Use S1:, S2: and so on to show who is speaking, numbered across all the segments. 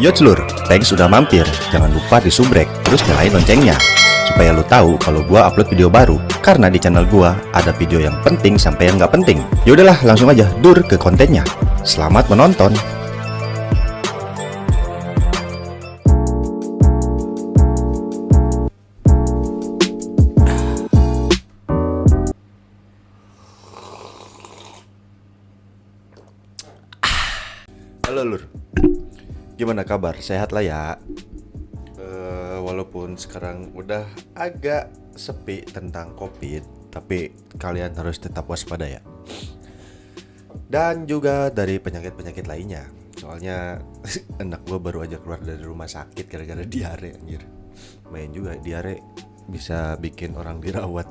S1: Yo celur, thanks sudah mampir. Jangan lupa disubrek, terus nyalain loncengnya supaya lu tahu kalau gua upload video baru. Karena di channel gua ada video yang penting sampai yang nggak penting. Yaudahlah, langsung aja dur ke kontennya. Selamat menonton. Halo lur, gimana kabar? Sehat lah ya. Walaupun sekarang udah agak sepi tentang COVID, tapi kalian harus tetap waspada ya. Dan juga dari penyakit-penyakit lainnya. Soalnya anak gue baru aja keluar dari rumah sakit gara-gara diare anjir. Main juga diare bisa bikin orang dirawat.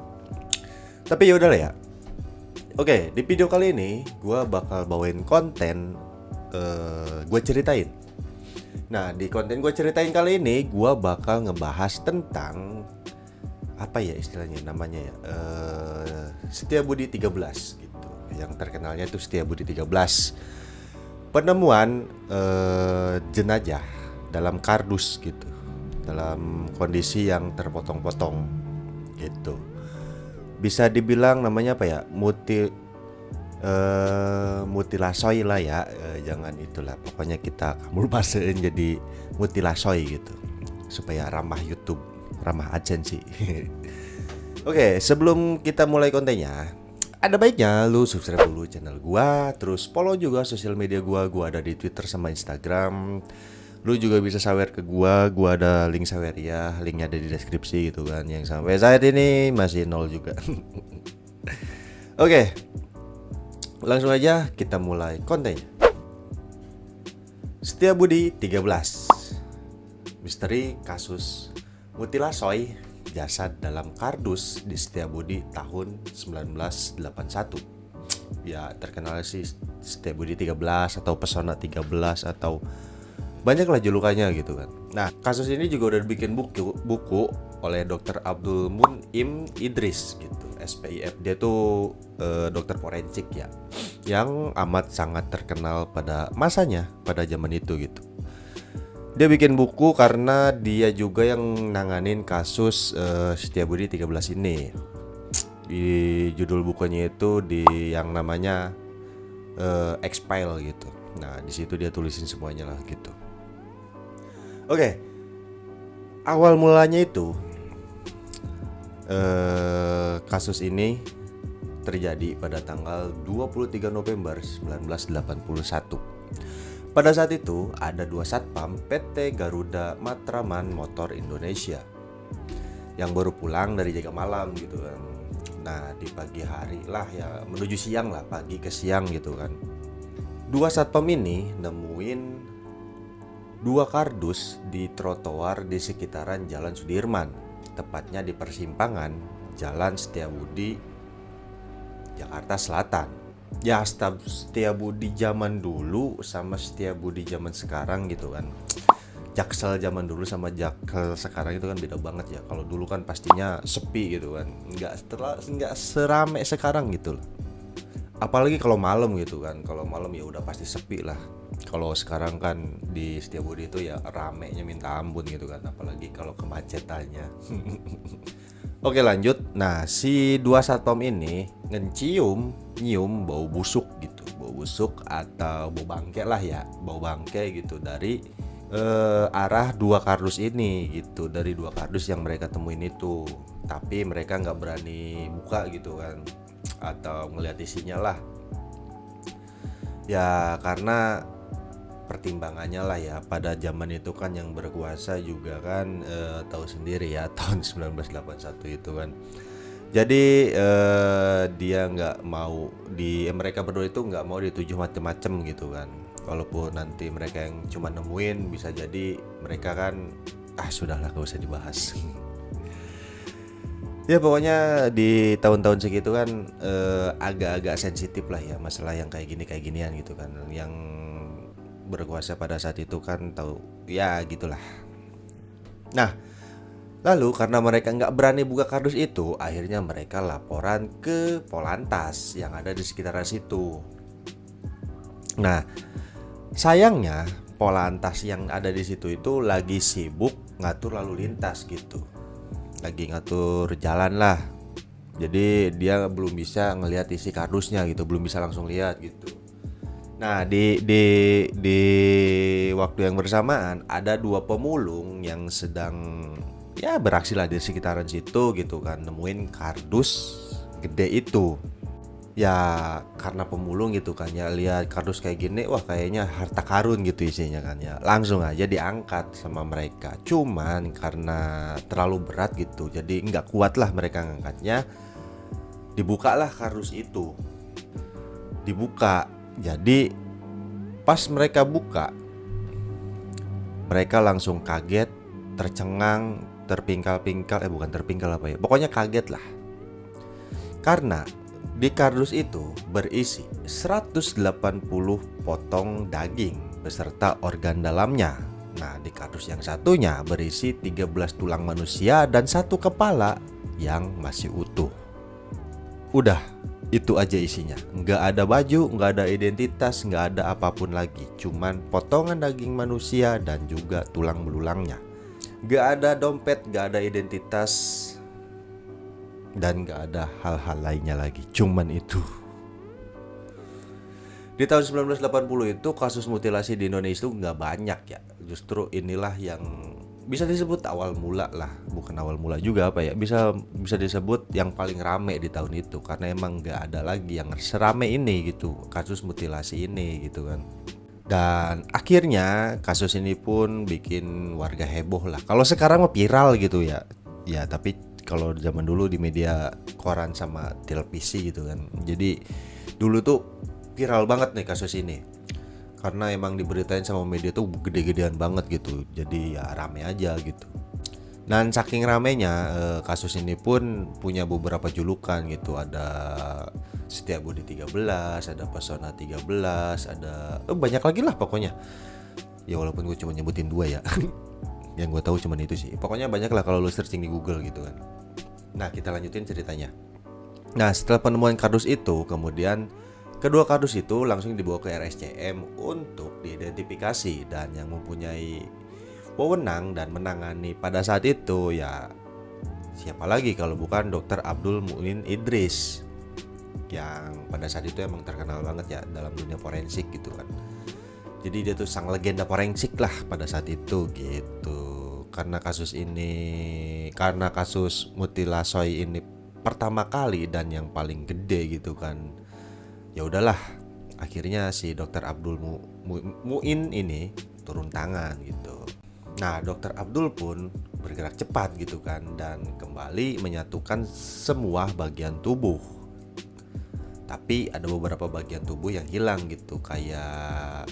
S1: Tapi yaudah lah ya. Oke, di video kali ini gue bakal bawain konten gue ceritain. Nah, di konten gue ceritain kali ini gue bakal ngebahas tentang apa ya istilahnya namanya ya, Setiabudi 13 gitu. Yang terkenalnya itu Setiabudi 13. Penemuan jenazah dalam kardus gitu, dalam kondisi yang terpotong-potong gitu. Bisa dibilang namanya apa ya, mutilasoy lah ya, jangan itulah, pokoknya kita kamu bahasain jadi mutilasoy gitu supaya ramah YouTube, ramah AdSense sih. Oke, sebelum kita mulai kontennya, ada baiknya lu subscribe dulu channel gua, terus follow juga sosial media gua ada di Twitter sama Instagram. Lu juga bisa sawer ke gua ada link sawer ya, linknya ada di deskripsi gitu kan, yang sampai saat ini masih 0 juga. Oke, langsung aja kita mulai kontennya. Setiabudi 13. Misteri kasus mutilasoy jasad dalam kardus di Setiabudi tahun 1981. Ya, terkenal sih Setiabudi 13 atau Pesona 13 atau banyaklah julukannya gitu kan. Nah, kasus ini juga udah dibikin buku oleh Dr. Abdul Munim Idris gitu, SPIF. Dia tuh dokter forensik ya, yang amat sangat terkenal pada masanya, pada zaman itu gitu. Dia bikin buku karena dia juga yang nanganin kasus Setiabudi 13 ini. Di judul bukunya itu di yang namanya X-File gitu. Nah, di situ dia tulisin semuanya lah gitu. Oke. Awal mulanya itu kasus ini terjadi pada tanggal 23 November 1981. Pada saat itu ada dua satpam PT Garuda Matraman Motor Indonesia yang baru pulang dari jaga malam gitu kan. Nah, di pagi hari lah ya, menuju siang lah, pagi ke siang gitu kan. Dua satpam ini nemuin dua kardus di trotoar di sekitaran Jalan Sudirman, tepatnya di persimpangan Jalan Setiabudi Jakarta Selatan. Ya, Setiabudi zaman dulu sama Setiabudi zaman sekarang gitu kan. Jaksel zaman dulu sama Jaksel sekarang itu kan beda banget ya. Kalau dulu kan pastinya sepi gitu kan, nggak serame sekarang gitu loh. Apalagi kalau malam gitu kan. Kalau malam ya udah pasti sepi lah. Kalau sekarang kan di Setiabudi itu ya ramenya minta ampun gitu kan, apalagi kalau kemacetannya. Oke, lanjut. Nah, si dua satpam ini nyium bau busuk gitu, bau busuk atau bau bangke lah ya, bau bangke gitu dari arah dua kardus ini gitu, dari dua kardus yang mereka temuin itu. Tapi mereka nggak berani buka gitu kan, atau ngeliat isinya lah. Ya karena pertimbangannya lah ya, pada zaman itu kan yang berkuasa juga kan tahu sendiri ya, tahun 1981 itu kan. Jadi dia nggak mau mereka berdua itu nggak mau dituduh macem-macem gitu kan. Walaupun nanti mereka yang cuma nemuin, bisa jadi mereka kan sudahlah, gak usah dibahas. Ya pokoknya di tahun-tahun segitu kan agak-agak sensitif lah ya, masalah yang kayak ginian gitu kan. Yang berkuasa pada saat itu kan tahu ya gitulah. Nah, lalu karena mereka nggak berani buka kardus itu, akhirnya mereka laporan ke Polantas yang ada di sekitaran situ. Nah, sayangnya Polantas yang ada di situ itu lagi sibuk ngatur lalu lintas gitu, lagi ngatur jalan lah. Jadi dia belum bisa ngelihat isi kardusnya gitu, belum bisa langsung lihat gitu. Nah di waktu yang bersamaan ada dua pemulung yang sedang ya beraksi lah di sekitaran situ gitu kan, nemuin kardus gede itu. Ya karena pemulung gitu kan ya, lihat kardus kayak gini, wah kayaknya harta karun gitu isinya kan ya, langsung aja diangkat sama mereka. Cuman karena terlalu berat gitu, jadi nggak kuat lah mereka ngangkatnya. Dibukalah kardus itu, dibuka. Jadi pas mereka buka, mereka langsung kaget, tercengang, terpingkal-pingkal, bukan terpingkal apa ya, pokoknya kaget lah. Karena di kardus itu berisi 180 potong daging beserta organ dalamnya. Nah, di kardus yang satunya berisi 13 tulang manusia dan satu kepala yang masih utuh. Udah, itu aja isinya. Nggak ada baju, nggak ada identitas, nggak ada apapun lagi. Cuman potongan daging manusia dan juga tulang belulangnya. Nggak ada dompet, nggak ada identitas, dan gak ada hal-hal lainnya lagi, cuman itu. Di tahun 1980 itu kasus mutilasi di Indonesia itu gak banyak ya. Justru inilah yang bisa disebut awal mula lah. Bukan awal mula juga apa ya, bisa disebut yang paling rame di tahun itu. Karena emang gak ada lagi yang serame ini gitu, kasus mutilasi ini gitu kan. Dan akhirnya kasus ini pun bikin warga heboh lah. Kalau sekarang mah viral gitu ya. Ya tapi kalau zaman dulu di media koran sama televisi gitu kan. Jadi dulu tuh viral banget nih kasus ini, karena emang diberitain sama media tuh gede-gedean banget gitu. Jadi ya rame aja gitu. Dan saking ramenya kasus ini pun punya beberapa julukan gitu. Ada Setiabudi 13, ada Pesona 13, ada banyak lagi lah pokoknya. Ya walaupun gue cuma nyebutin 2 ya. Yang gue tahu cuma itu sih. Pokoknya banyak lah kalau lu searching di Google gitu kan. Nah, kita lanjutin ceritanya. Nah, setelah penemuan kardus itu, kemudian kedua kardus itu langsung dibawa ke RSCM untuk diidentifikasi, dan yang mempunyai wewenang dan menangani pada saat itu ya siapa lagi kalau bukan Dr. Abdul Muin Idris, yang pada saat itu emang terkenal banget ya dalam dunia forensik gitu kan. Jadi dia tuh sang legenda forensik lah pada saat itu gitu. Karena kasus mutilasi ini pertama kali dan yang paling gede gitu kan. Ya udahlah, akhirnya si Dr. Abdul Muin ini turun tangan gitu. Nah, Dr. Abdul pun bergerak cepat gitu kan, dan kembali menyatukan semua bagian tubuh. Tapi ada beberapa bagian tubuh yang hilang gitu, kayak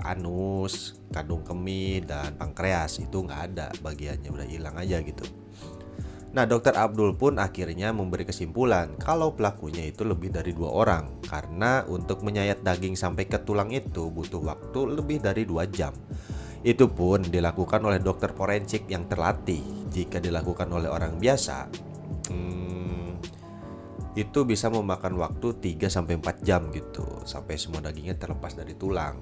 S1: anus, kandung kemih, dan pankreas. Itu nggak ada bagiannya, udah hilang aja gitu. Nah, Dr. Abdul pun akhirnya memberi kesimpulan kalau pelakunya itu lebih dari 2 orang, karena untuk menyayat daging sampai ke tulang itu butuh waktu lebih dari 2 jam. Itu pun dilakukan oleh dokter forensik yang terlatih. Jika dilakukan oleh orang biasa, itu bisa memakan waktu 3-4 jam gitu, sampai semua dagingnya terlepas dari tulang.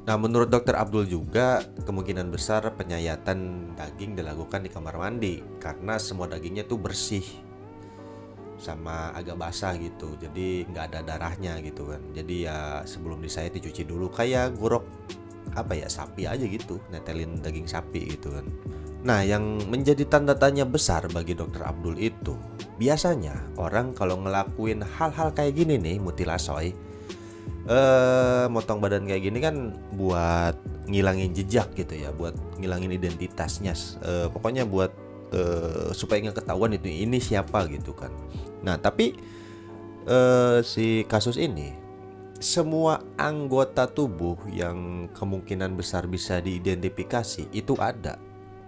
S1: Nah, menurut Dr. Abdul juga kemungkinan besar penyayatan daging dilakukan di kamar mandi, karena semua dagingnya tuh bersih sama agak basah gitu, jadi nggak ada darahnya gitu kan. Jadi ya sebelum disayat dicuci dulu, kayak gurok sapi aja gitu, netelin daging sapi gitu kan. Nah, yang menjadi tanda tanya besar bagi Dr. Abdul itu, biasanya orang kalau ngelakuin hal-hal kayak gini nih, mutilasi, motong badan kayak gini kan buat ngilangin jejak gitu ya, buat ngilangin identitasnya, pokoknya buat supaya nggak ketahuan itu ini siapa gitu kan. Nah, tapi si kasus ini, semua anggota tubuh yang kemungkinan besar bisa diidentifikasi itu ada.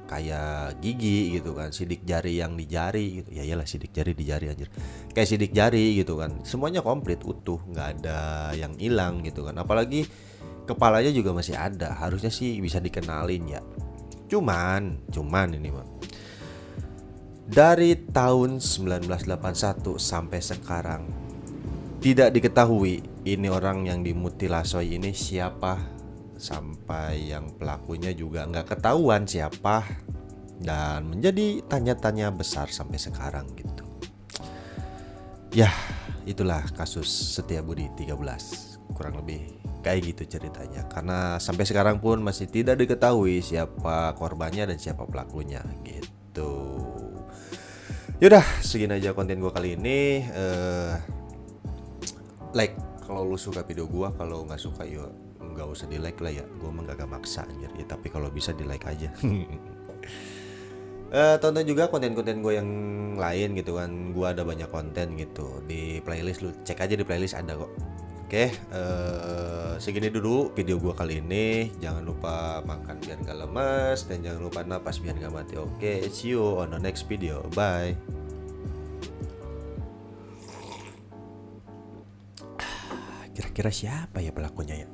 S1: Kayak gigi gitu kan, sidik jari yang di jari gitu. Ya iyalah, sidik jari di jari anjir. Kayak sidik jari gitu kan. Semuanya komplit utuh, nggak ada yang hilang gitu kan. Apalagi kepalanya juga masih ada. Harusnya sih bisa dikenalin ya. Cuman ini mah, dari tahun 1981 sampai sekarang tidak diketahui ini orang yang dimutilasi ini siapa sampai yang pelakunya juga nggak ketahuan siapa, dan menjadi tanya-tanya besar sampai sekarang gitu. Ya, itulah kasus Setiabudi 13, kurang lebih kayak gitu ceritanya. Karena sampai sekarang pun masih tidak diketahui siapa korbannya dan siapa pelakunya gitu. Yaudah, segini aja konten gue kali ini. Like kalau lu suka video gue, kalau nggak suka ya nggak usah di like lah ya. Gue emang gak maksa anjir ya, tapi kalau bisa di like aja. Tonton juga konten-konten gue yang lain gitu kan. Gue ada banyak konten gitu di playlist, lu cek aja di playlist ada kok. Oke, segini dulu video gue kali ini. Jangan lupa makan biar gak lemas, dan jangan lupa napas biar gak mati. Oke, see you on the next video. Bye. Kira-kira siapa ya pelakunya ya?